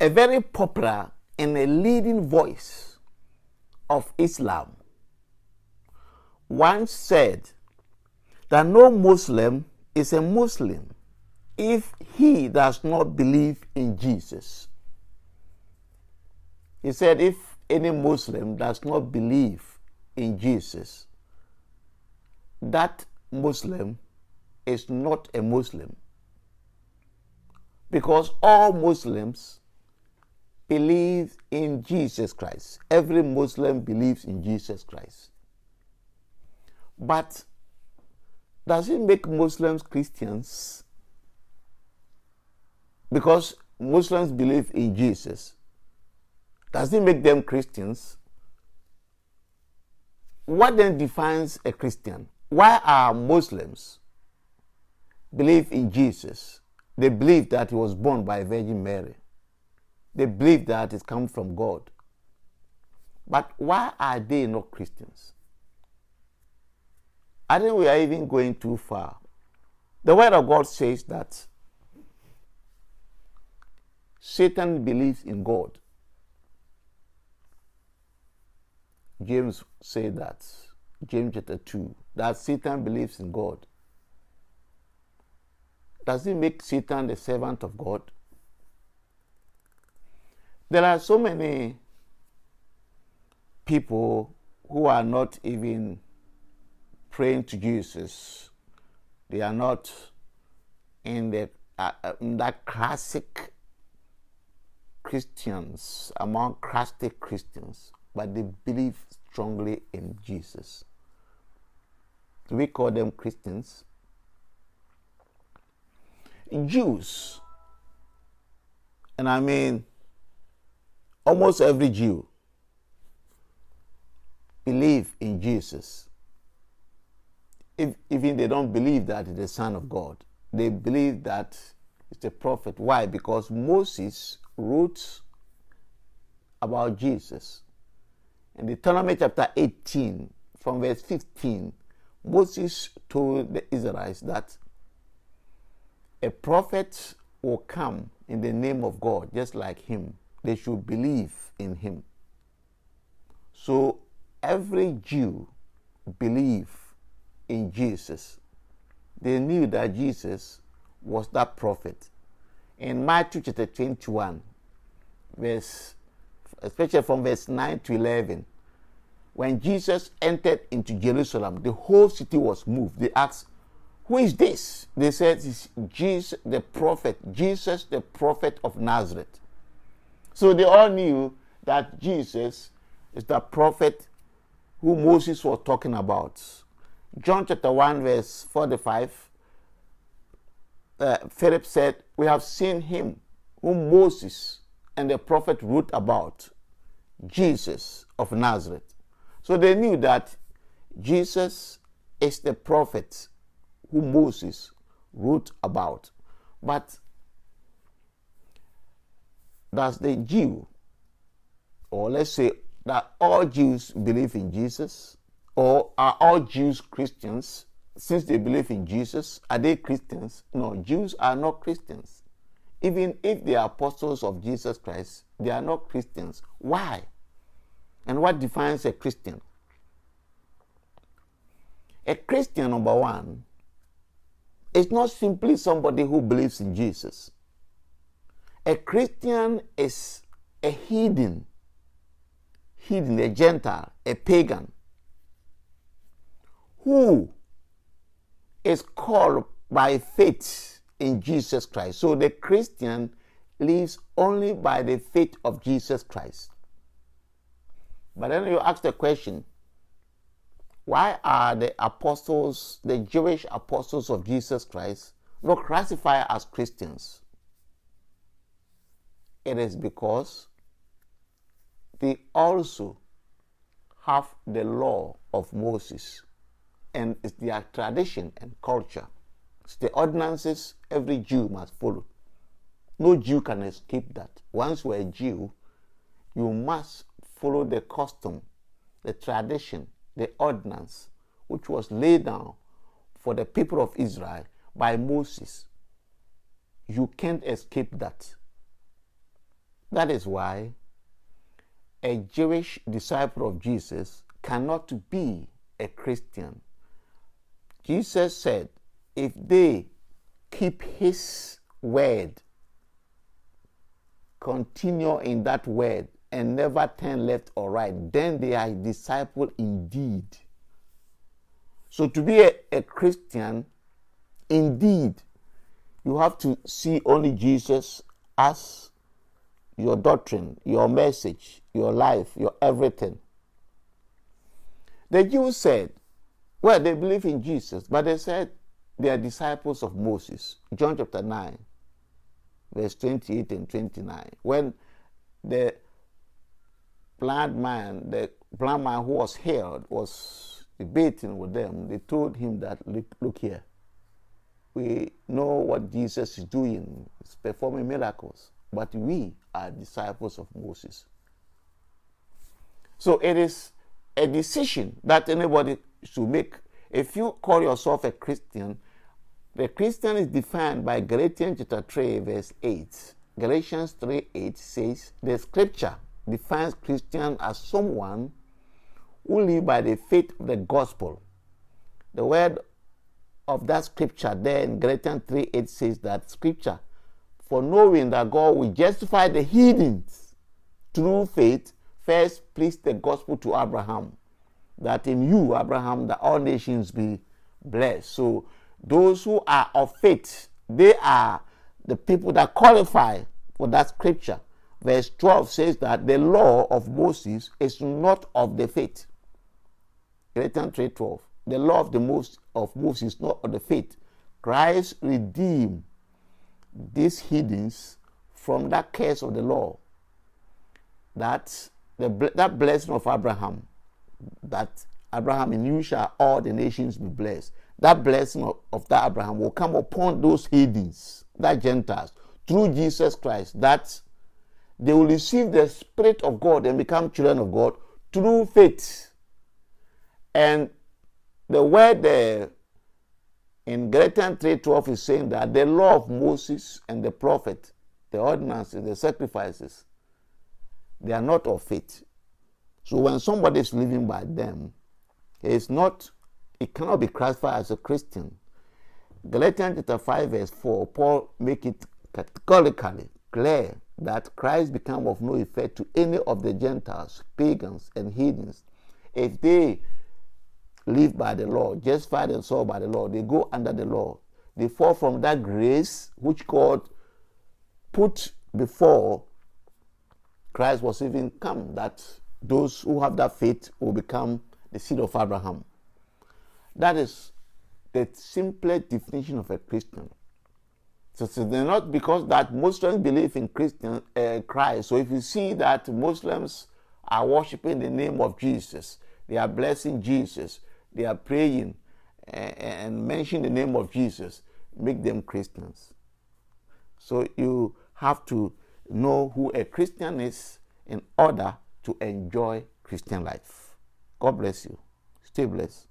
a very popular and a leading voice of Islam, once said that no Muslim is a Muslim if he does not believe in Jesus. He said if any Muslim does not believe in Jesus, that Muslim is not a Muslim. Because all Muslims believe in Jesus Christ. Every Muslim believes in Jesus Christ. But does it make Muslims Christians? Because Muslims believe in Jesus, does it make them Christians? What then defines a Christian? Why are Muslims believe in Jesus? They believe that he was born by Virgin Mary. They believe that it comes from God. But why are they not Christians? I think we are even going too far. The Word of God says that Satan believes in God. James said that, James chapter 2, that Satan believes in God. Does it make Satan the servant of God? There are so many people who are not even praying to Jesus. They are not in that classic Christians, among classic Christians, but they believe strongly in Jesus. We call them Christians. Jews, and I mean almost every Jew, believe in Jesus. Even they don't believe that he's the Son of God. They believe that he's a prophet. Why? Because Moses wrote about Jesus. In Deuteronomy chapter 18, from verse 15, Moses told the Israelites that a prophet will come in the name of God, just like him. They should believe in him. So every Jew believed in Jesus. They knew that Jesus was that prophet. In Matthew chapter 21, especially from verse 9 to 11, when Jesus entered into Jerusalem, the whole city was moved. They asked, who is this? They said, it's Jesus the prophet of Nazareth. So they all knew that Jesus is the prophet who Moses was talking about. John chapter 1 verse 45, Philip said, we have seen him whom Moses and the prophet wrote about, Jesus of Nazareth. So they knew that Jesus is the prophet who Moses wrote about. But does the Jew, or let's say that all Jews believe in Jesus, or are all Jews Christians? Since they believe in Jesus, are they Christians? No, Jews are not Christians. Even if they are apostles of Jesus Christ, they are not Christians. Why? And what defines a Christian? A Christian, number one, is not simply somebody who believes in Jesus. A Christian is a heathen, a Gentile, a pagan, who is called by faith in Jesus Christ. So the Christian lives only by the faith of Jesus Christ. But then you ask the question, why are the apostles, the Jewish apostles of Jesus Christ, not classified as Christians? It is because they also have the law of Moses, and it's their tradition and culture. It's the ordinances every Jew must follow. No Jew can escape that. Once you're a Jew, you must follow the custom, the tradition, the ordinance, which was laid down for the people of Israel by Moses. You can't escape that. That is why a Jewish disciple of Jesus cannot be a Christian. Jesus said, if they keep his word, continue in that word, and never turn left or right, then they are a disciple indeed. So to be a Christian, indeed, you have to see only Jesus as your doctrine, your message, your life, your everything. The Jews said, well, they believe in Jesus, but they said they are disciples of Moses. John chapter 9, verse 28 and 29. When the blind man who was healed was debating with them, they told him that, look here, we know what Jesus is doing, he's performing miracles, but we are disciples of Moses. So it is a decision that anybody should make. If you call yourself a Christian, the Christian is defined by Galatians chapter 3, verse 8. Galatians 3:8 says, the scripture defines Christian as someone who live by the faith of the gospel. The word of that scripture there in Galatians 3:8 says that scripture, for knowing that God will justify the heathens through faith, first preached the gospel to Abraham, that in you, Abraham, that all nations be blessed. So those who are of faith, they are the people that qualify for that scripture. Verse 12 says that the law of Moses is not of the faith. Galatians 3:12. The law of Moses is not of the faith. Christ redeemed these heathens from that curse of the law. That blessing of Abraham, that Abraham, in you shall all the nations be blessed. That blessing of that Abraham will come upon those heathens, that Gentiles, through Jesus Christ, that they will receive the Spirit of God and become children of God through faith. And the word there in Galatians 3:12 is saying that the law of Moses and the prophet, the ordinances, the sacrifices, they are not of faith. So when somebody is living by them, it cannot be classified as a Christian. Galatians chapter 5 verse 4, Paul make it categorically clear that Christ became of no effect to any of the Gentiles, pagans, and heathens. If they live by the law, justify themselves by the law, they go under the law. They fall from that grace which God put before Christ was even come, that those who have that faith will become the seed of Abraham. That is the simplest definition of a Christian. So they're not because that Muslims believe in Christ. So if you see that Muslims are worshiping the name of Jesus, they are blessing Jesus, they are praying and mention the name of Jesus, make them Christians. So you have to know who a Christian is in order to enjoy Christian life. God bless you. Stay blessed.